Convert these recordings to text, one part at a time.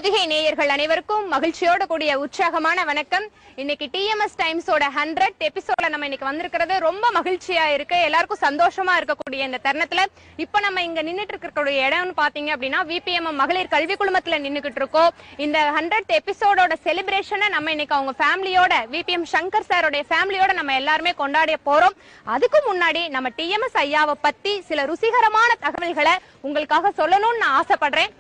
பொதிகை நேயர்கள் அனைவருக்கும் மகிழ்ச்சியோட கூடிய உற்சாகமான வணக்கம். இன்னைக்கு டிஎம்எஸ் டைம்ஸோட 100th எபிசோட்ல நம்ம இன்னைக்கு வந்திருக்கிறது ரொம்ப மகிழ்ச்சியா இருக்கு. எல்லாருக்கும் சந்தோஷமா இருக்கக்கூடிய இந்த தருணத்துல இப்ப நம்ம இங்க நின்னுட்டு இருக்கக்கூடிய இடம்னு பாத்தீங்க அப்படின்னா விபிஎம் மகளிர் கல்வி குழுமத்துல நின்னுகிட்டு இருக்கோம். இந்த 100th எபிசோடோட செலிப்ரேஷனை நம்ம இன்னைக்கு அவங்க ஃபேமிலியோட விபிஎம் சங்கர் சாரோட ஃபேமிலியோட நம்ம எல்லாருமே கொண்டாட போறோம். அதுக்கு முன்னாடி நம்ம டிஎம்எஸ் ஐயாவை பத்தி சில ருசிகரமான தகவல்களை உங்களுக்காக சொல்லணும்னு நான் ஆசைப்படுறேன்.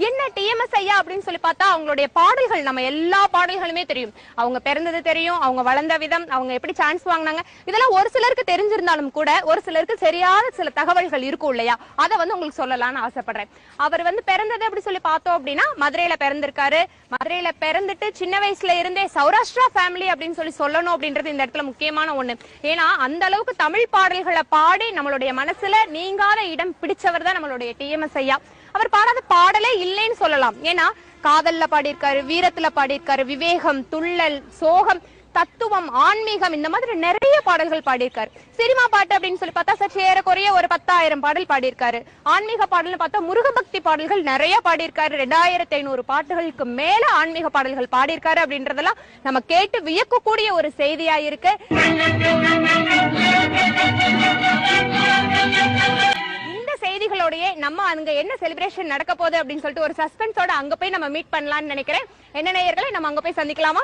என்ன டிஎம்எஸ் ஐயா அப்படின்னு சொல்லி பார்த்தா அவங்களுடைய பாடல்கள் நம்ம எல்லா பாடல்களுமே தெரியும். அவங்க பிறந்தது தெரியும், அவங்க வளர்ந்த விதம், அவங்க எப்படி சான்ஸ் வாங்கினாங்க, இதெல்லாம் ஒரு சிலருக்கு தெரிஞ்சிருந்தாலும் கூட ஒரு சிலருக்கு சரியான சில தகவல்கள் இருக்கும் இல்லையா, அதை உங்களுக்கு சொல்லலாம்னு ஆசைப்படுறேன். அவர் பிறந்தது எப்படி சொல்லி பார்த்தோம் அப்படின்னா மதுரையில பிறந்திருக்காரு. மதுரையில பிறந்துட்டு சின்ன வயசுல இருந்தே சௌராஷ்டிரா ஃபேமிலி அப்படின்னு சொல்லணும் அப்படின்றது இந்த இடத்துல முக்கியமான ஒண்ணு. ஏன்னா அந்த அளவுக்கு தமிழ் பாடல்களை பாடி நம்மளுடைய மனசுல நீங்காத இடம் பிடிச்சவர் தான் நம்மளுடைய டிஎம்எஸ் ஐயா. அவர் பாடாத பாடலே இல்லைன்னு சொல்லலாம். ஏன்னா காதல்ல பாடியிருக்காரு, வீரத்துல பாடியிருக்காரு, விவேகம், துள்ளல், சோகம், தத்துவம், ஆன்மீகம், இந்த மாதிரி நிறைய பாடல்கள் பாடியிருக்காரு. சினிமா பாட்டு அப்படின்னு சொல்லி பார்த்தா சற்று ஏறக்குறைய ஒரு 10,000 பாடல் பாடியிருக்காரு. ஆன்மீக பாடல்னு பார்த்தா முருகபக்தி பாடல்கள் நிறைய பாடியிருக்காரு. 2500 பாட்டுகளுக்கு மேல ஆன்மீக பாடல்கள் பாடியிருக்காரு. அப்படின்றதெல்லாம் நம்ம கேட்டு வியக்கக்கூடிய ஒரு செய்தியா இருக்கு. செய்திகளோடய நம்ம அங்க என்ன செலிப்ரேஷன் நடக்க போகுது அப்படின்னு சொல்லிட்டு ஒரு சஸ்பென்ஸோட அங்க போய் நம்ம மீட் பண்ணலாம்னு நினைக்கிறேன். என்ன நேயர்களே, நம்ம அங்க போய் சந்திக்கலாமா?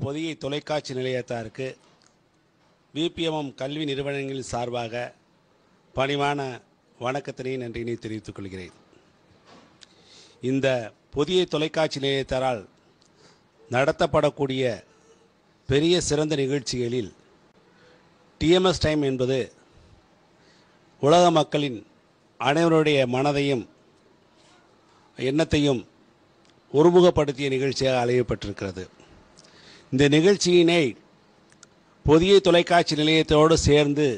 பொதிகை தொலைக்காட்சி நிலையத்தாருக்கு விபிஎம் கல்வி நிறுவனங்களின் சார்பாக பணிவான வணக்கத்தினை நன்றியினை தெரிவித்துக் கொள்கிறேன். இந்த புதிய தொலைக்காட்சி நிலையத்தாரால் நடத்தப்படக்கூடிய பெரிய சிறந்த நிகழ்ச்சிகளில் டிஎம்எஸ் டைம் என்பது உலக மக்களின் அனைவருடைய மனதையும் எண்ணத்தையும் ஒருமுகப்படுத்திய நிகழ்ச்சியாக அழைக்கப்பட்டிருக்கிறது. இந்த நிகழ்ச்சியினை புதிய தொலைக்காட்சி நிலையத்தோடு சேர்ந்து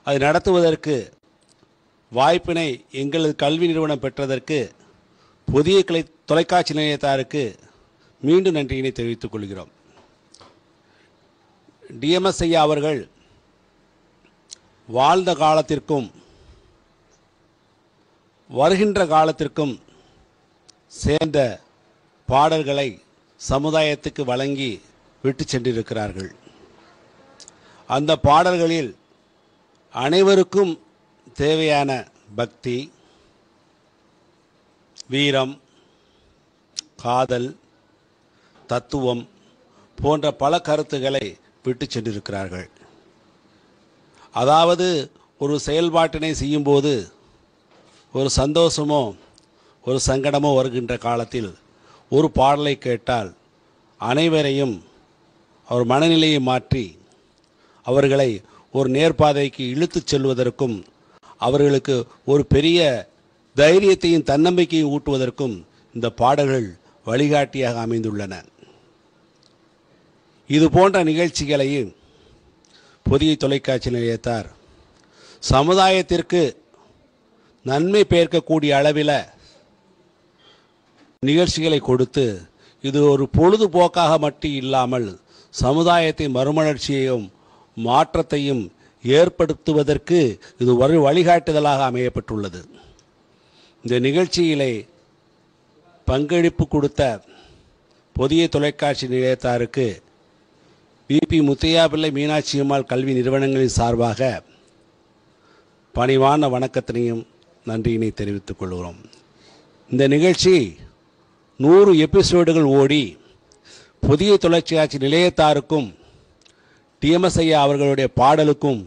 அது நடத்துவதற்கு வாய்ப்பினை எங்களது கல்வி நிறுவனம் பெற்றதற்கு புதிய தொலைக்காட்சி நிலையத்தாருக்கு மீண்டும் நன்றியினை தெரிவித்துக் கொள்கிறோம். டிஎம்எஸ் ஐயா அவர்கள் வாழ்ந்த காலத்திற்கும் வருகின்ற காலத்திற்கும் சேர்ந்த பாடல்களை சமுதாயத்துக்கு வழங்கி விட்டு சென்றிருக்கிறார்கள். அந்த பாடல்களில் அனைவருக்கும் தேவையான பக்தி, வீரம், காதல், தத்துவம் போன்ற பல கருத்துக்களை விட்டு சென்றிருக்கிறார்கள். அதாவது ஒரு செயல்பாட்டினை செய்யும்போது ஒரு சந்தோஷமோ ஒரு சங்கடமோ வருகின்ற காலத்தில் ஒரு பாடலை கேட்டால் அனைவரையும் அவர் மனநிலையை மாற்றி அவர்களை ஒரு நேர்பாதைக்கு இழுத்துச் செல்வதற்கும் அவர்களுக்கு ஒரு பெரிய தைரியத்தையும் தன்னம்பிக்கையும் ஊட்டுவதற்கும் இந்த பாடல்கள் வழிகாட்டியாக அமைந்துள்ளன. இது போன்ற நிகழ்ச்சிகளையும் புதிய தொலைக்காட்சி நிலையத்தார் சமுதாயத்திற்கு நன்மை பெயர்க்கக்கூடிய அளவில் நிகழ்ச்சிகளை கொடுத்து இது ஒரு பொழுதுபோக்காக மட்டும் இல்லாமல் சமுதாயத்தை மறுமலர்ச்சியையும் மாற்றத்தையும் ஏற்படுத்துவதற்கு இது ஒரு வழிகாட்டுதலாக அமையப்பட்டுள்ளது. இந்த நிகழ்ச்சியிலே பங்களிப்பு கொடுத்த புதிய தொலைக்காட்சி நிலையத்தாருக்கு விபி முத்தையா பிள்ளை மீனாட்சி அம்மாள் கல்வி நிறுவனங்களின் சார்பாக பணிவான வணக்கத்தினையும் நன்றியினை தெரிவித்துக் கொள்கிறோம். இந்த நிகழ்ச்சி 100 எபிசோடுகள் ஓடி புதிய தொலைக்காட்சி நிலையத்தாருக்கும் டிஎம்எஸ் ஐயா அவர்களுடைய பாடலுக்கும்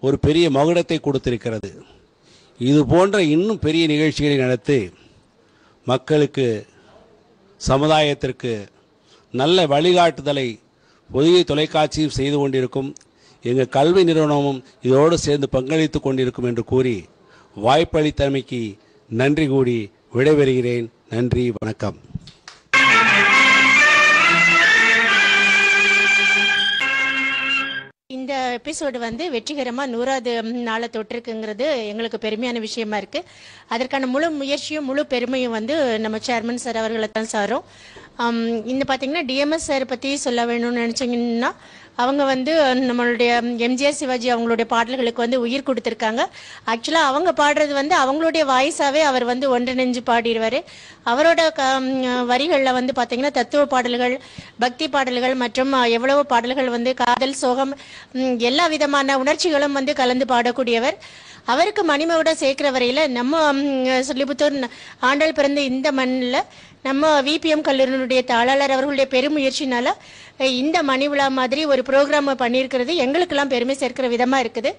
ஒரு பெரிய மகுடத்தை கொடுத்திருக்கிறது. இது போன்ற இன்னும் பெரிய நிகழ்ச்சிகளை நடத்தி மக்களுக்கு சமுதாயத்திற்கு நல்ல வழிகாட்டுதலை புதிய தொலைக்காட்சியும் செய்து கொண்டிருக்கும். எங்கள் கல்வி நிறுவனமும் இதோடு சேர்ந்து பங்களித்து கொண்டிருக்கும் என்று கூறி வாய்ப்பளித்தமைக்கு நன்றி கூறி விடைபெறுகிறேன். நன்றி, வணக்கம். இந்த எபிசோடு வந்து வெற்றிகரமாக 100வது நாளை தொட்டிருக்குங்கிறது எங்களுக்கு பெருமையான விஷயமா இருக்கு. அதற்கான முழு முயற்சியும் முழு பெருமையும் வந்து நம்ம சேர்மன் சார் அவர்களை தான் சாரும். இன்னும் பார்த்தீங்கன்னா டிஎம்எஸ் சார் பற்றி சொல்ல வேணும்னு நினச்சிங்கன்னா அவங்க வந்து நம்மளுடைய எம்ஜிஆர் சிவாஜி அவங்களுடைய பாடல்களுக்கு வந்து உயிர் கொடுத்துருக்காங்க. ஆக்சுவலாக அவங்க பாடுறது வந்து அவங்களுடைய வாய்ஸாகவே அவர் வந்து ஒன்றிணைஞ்சு பாடிடுவார். அவரோட வரிகளில் வந்து பார்த்தீங்கன்னா தத்துவ பாடல்கள், பக்தி பாடல்கள் மற்றும் எவ்வளவோ பாடல்கள் வந்து காதல், சோகம், எல்லா விதமான உணர்ச்சிகளும் வந்து கலந்து பாடக்கூடியவர். அவருக்கு மணிமோட சேர்க்கிற வரையில் நம்ம சொல்லிபுத்தூர் ஆண்டாள் பிறந்த இந்த மண்ணில் நம்ம விபிஎம் கல்லூரியினுடைய தாளாளர் அவர்களுடைய பெருமுயற்சினால இந்த மணி விழா மாதிரி ஒரு ப்ரோக்ராம் பண்ணியிருக்கிறது எங்களுக்கெல்லாம் பெருமை சேர்க்கிற விதமா இருக்குது.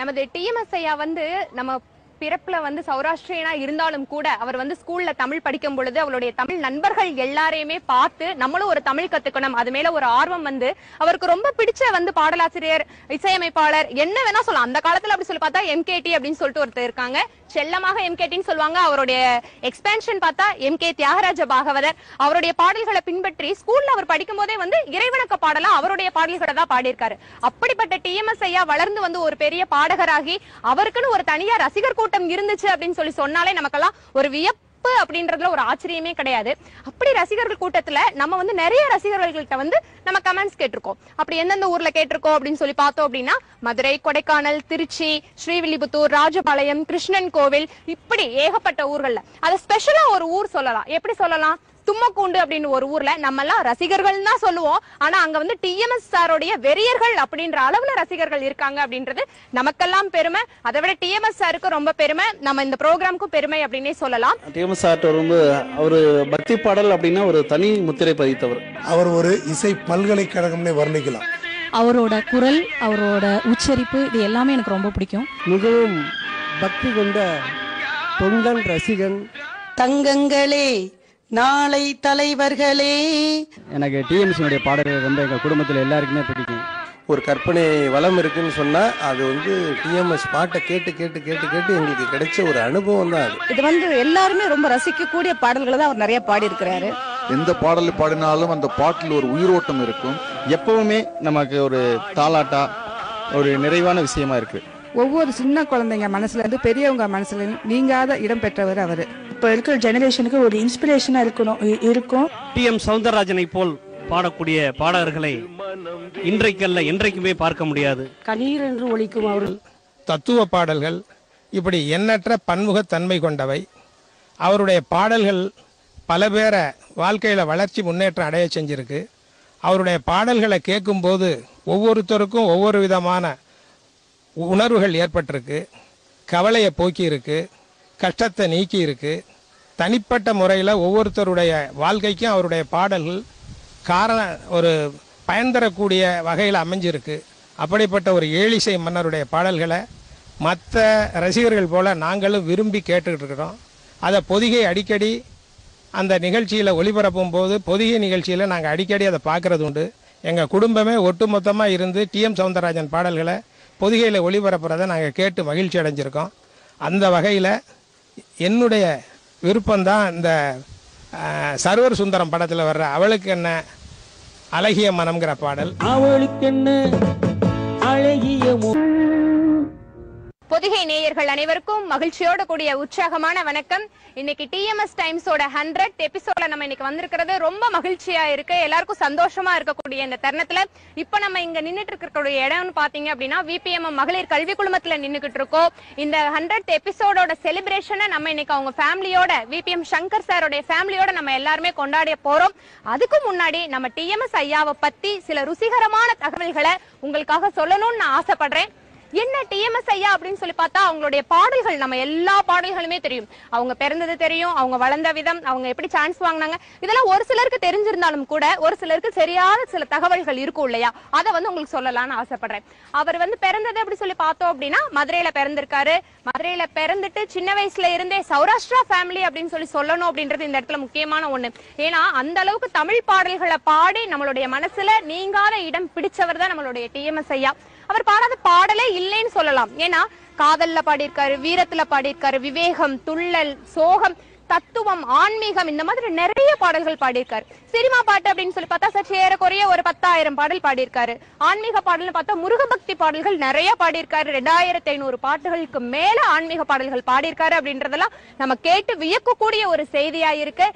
நமது டிஎம்எஸ் ஐயா வந்து நம்ம பிறப்புல வந்து சௌராஷ்டிரியனா இருந்தாலும் கூட அவர் வந்து ஸ்கூல்ல தமிழ் படிக்கும் பொழுது அவருடைய தமிழ் நண்பர்கள் எல்லாரையுமே பார்த்து நம்மளும் ஒரு தமிழ் கத்துக்கணும், அது மேல ஒரு ஆர்வம் வந்து அவருக்கு ரொம்ப பிடிச்ச வந்து பாடலாசிரியர், இசையமைப்பாளர் என்ன வேணா சொல்லலாம். அந்த காலத்துல அப்படி சொல்லி பார்த்தா எம்கேடி அப்படின்னு சொல்லிட்டு ஒருத்தர் இருக்காங்க, செல்லமாக எம்கேடின்னு சொல்லுவாங்க. அவருடைய எக்ஸ்பென்ஷன் பார்த்தா எம்கே தியாகராஜ பாகவதர். அவருடைய பாடல்களை பின்பற்றி ஸ்கூல்ல அவர் படிக்கும் போதே வந்து இறைவணக்க பாடலா அவருடைய பாடல்களை தான் பாடியிருக்காரு. அப்படிப்பட்ட டிஎம்எஸ் ஐயா வளர்ந்து வந்து ஒரு பெரிய பாடகராகி அவருக்குன்னு ஒரு தனியா ரசிகர் கூட்டம் இருந்துச்சு அப்படின்னு சொல்லி சொன்னாலே நமக்கெல்லாம் ஒரு வியப்பு அப்படின்றதுல ஒரு ஆச்சரியமே கிடையாது. அப்படி ரசிகர்கள் கூட்டத்துல நம்ம வந்து நிறைய ரசிகர்கள்கிட்ட வந்து நம்ம கமெண்ட்ஸ் கேட்டிருக்கோம். அப்படி எந்தெந்த ஊர்ல கேட்டிருக்கோம் அப்படின்னு சொல்லி பார்த்தோம் அப்படின்னா மதுரை, கொடைக்கானல், திருச்சி, ஸ்ரீவில்லிபுத்தூர், ராஜபாளையம், கிருஷ்ணன் கோவில், இப்படி ஏகப்பட்ட ஊர்கள்ல அத ஸ்பெஷலா ஒரு ஊர் சொல்லலாம். எப்படி சொல்லலாம்? தும்மக்கூண்டு அப்படின்னு ஒரு ஊர்ல நம்ம எல்லாம் ரசிகர்கள் தான் சொல்லுவோம், ஆனா அங்க வந்து டிஎம்எஸ் சாரோடைய வெறியர்கள் அப்படின்ற அளவுல ரசிகர்கள் இருக்காங்க அப்படின்றது நமக்கெல்லாம் பெருமை. அதை விட டிஎம்எஸ் சாருக்கு ரொம்ப பெருமை, நம்ம இந்த ப்ரோக்ராமுக்கும் பெருமை அப்படின்னே சொல்லலாம். டிஎம்எஸ் சார் ரொம்ப அவர் பக்தி பாடல் அப்படின்னா ஒரு தனி முத்திரை பதித்தவர். அவர் ஒரு இசை பல்கலைக்கழகம்னே வர்ணிக்கலாம். அவரோட குரல், அவரோட உச்சரிப்பு, இது எல்லாமே எனக்கு ரொம்ப பிடிக்கும். மிகவும் பக்தி கொண்ட தொண்டன் ரசிகன். தங்கங்களே, நாளை தலைவர்களே. எனக்கு டிஎம்எஸ் பாடல்கள் ரொம்ப எங்கள் குடும்பத்தில் எல்லாருக்குமே பிடிக்கும். ஒரு கற்பனை வளம் இருக்குன்னு சொன்னா அது வந்து டிஎம்எஸ் பாட்டை கேட்டு கேட்டு கேட்டு கேட்டு எங்களுக்கு கிடைச்ச ஒரு அனுபவம் தான் அது. இது வந்து எல்லாருமே ரொம்ப ரசிக்கக்கூடிய பாடல்களை தான் அவர் நிறைய பாடி இருக்கிறாரு. எந்த பாடல் பாடினாலும் அந்த பாட்டில் ஒரு உயிரோட்டம் இருக்கும். எப்பவுமே நமக்கு ஒரு தாலாட்டா ஒரு நிறைவான விஷயமா இருக்கு. ஒவ்வொரு சின்ன குழந்தைங்க மனசுல இருந்து பெரியவங்க மனசுல நீங்காத இடம் பெற்றவர் அவரு. இப்ப இருக்கிற ஜெனரேஷனுக்கு ஒரு இன்ஸ்பிரேஷனா இருக்கும். டிஎம் சௌந்தரராஜனை போல் பாடக்கூடிய பாடகர்களை இன்றைக்கல்ல என்றைக்குமே பார்க்க முடியாது. கண்ணீர் என்று ஒலிக்கும் அவர்கள். தத்துவ பாடல்கள் இப்படி எண்ணற்ற பன்முகத்தன்மை கொண்டவை. அவருடைய பாடல்கள் பல பேரை வாழ்க்கையில வளர்ச்சி முன்னேற்றம் அடைய செஞ்சிருக்கு. அவருடைய பாடல்களை கேட்கும்போது ஒவ்வொருத்தருக்கும் ஒவ்வொரு விதமான உணர்வுகள் ஏற்பட்டிருக்கு. கவலையை போக்கி இருக்கு, கஷ்டத்தை நீக்கி இருக்கு. தனிப்பட்ட முறையில் ஒவ்வொருத்தருடைய வாழ்க்கைக்கும் அவருடைய பாடல்கள் ஒரு பயன் தரக்கூடிய வகையில் அமைஞ்சிருக்கு. அப்படிப்பட்ட ஒரு ஏழிசை மன்னருடைய பாடல்களை மற்ற ரசிகர்கள் போல நாங்களும் விரும்பி கேட்டுக்கிட்டு இருக்கிறோம். அதை பொதிகை அடிக்கடி அந்த நிகழ்ச்சியில் ஒளிபரப்பும் போது பொதிகை நிகழ்ச்சியில் நாங்கள் அடிக்கடி அதை பார்க்கறது உண்டு. எங்கள் குடும்பமே ஒட்டுமொத்தமாக இருந்து டிஎம் சௌந்தரராஜன் பாடல்களை பொதிகையில் ஒளிபரப்புறதை நாங்கள் கேட்டு மகிழ்ச்சி அடைஞ்சிருக்கோம். அந்த வகையில் என்னுடைய விருப்பம்தான் இந்த சர்வர் சுந்தரம் படத்தில் வர்ற அவளுக்கு என்ன அழகிய மனம்ங்கிற பாடல். அவளுக்கு என்ன அழகிய. பொதிகை நேயர்கள் அனைவருக்கும் மகிழ்ச்சியோட கூடிய உற்சாகமான வணக்கம். இன்னைக்கு டிஎம்எஸ் டைம்ஸோட 100th எபிசோட்ல நம்ம இன்னைக்கு வந்திருக்கிறது ரொம்ப மகிழ்ச்சியா இருக்கு. எல்லாருக்கும் சந்தோஷமா இருக்கக்கூடிய இந்த தருணத்துல இப்ப நம்ம இங்க நின்னுட்டு இருக்கக்கூடிய இடம்னு பாத்தீங்க அப்படின்னா விபிஎம் மகளிர் கல்வி குழுமத்துல நின்னுகிட்டு இருக்கோம். இந்த 100th எபிசோடோட செலிப்ரேஷனை நம்ம இன்னைக்கு அவங்க ஃபேமிலியோட, விபிஎம் சங்கர் சாரோட ஃபேமிலியோட நம்ம எல்லாருமே கொண்டாட போறோம். அதுக்கு முன்னாடி நம்ம டிஎம்எஸ் ஐயாவை பத்தி சில ருசிகரமான தகவல்களை உங்களுக்காக சொல்லணும்னு நான் ஆசைப்படுறேன். என்ன டிஎம்எஸ் ஐயா அப்படின்னு சொல்லி பார்த்தா அவங்களுடைய பாடல்கள் நம்ம எல்லா பாடல்களுமே தெரியும். அவங்க பிறந்தது தெரியும், அவங்க வளர்ந்த விதம், அவங்க எப்படி சான்ஸ் வாங்கினாங்க, இதெல்லாம் ஒரு சிலருக்கு தெரிஞ்சிருந்தாலும் கூட ஒரு சிலருக்கு சரியான சில தகவல்கள் இருக்கும் இல்லையா, அதை வந்து உங்களுக்கு சொல்லலாம்னு ஆசைப்படுறேன். அவர் வந்து பிறந்தது அப்படி சொல்லி பார்த்தோம் அப்படின்னா மதுரையில பிறந்திருக்காரு. மதுரையில பிறந்துட்டு சின்ன வயசுல இருந்தே சௌராஷ்டிரா ஃபேமிலி அப்படின்னு சொல்லி சொல்லணும் அப்படின்றது இந்த இடத்துல முக்கியமான ஒண்ணு. ஏன்னா அந்த அளவுக்கு தமிழ் பாடல்களை பாடி நம்மளுடைய மனசுல நீங்காத இடம் பிடிச்சவர் தான் நம்மளுடைய டிஎம்எஸ் ஐயா. அவர் பாடாத பாடலே இல்லைன்னு சொல்லலாம். ஏன்னா காதல்ல பாடியிருக்காரு, வீரத்துல பாடியிருக்காரு, விவேகம், துள்ளல், சோகம், தத்துவம், ஆன்மீகம், இந்த மாதிரி நிறைய பாடல்கள் பாடியிருக்காரு. சினிமா பாட்டு அப்படின்னு சொல்லி பார்த்தா சற்று ஏறக்குறைய ஒரு 10,000 பாடல் பாடியிருக்காரு. ஆன்மீக பாடல்னு பார்த்தா முருகபக்தி பாடல்கள் நிறைய பாடியிருக்காரு. 2500 பாட்டுகளுக்கு மேல ஆன்மீக பாடல்கள் பாடியிருக்காரு அப்படின்றதெல்லாம் நம்ம கேட்டு வியக்கக்கூடிய ஒரு செய்தியா இருக்கு.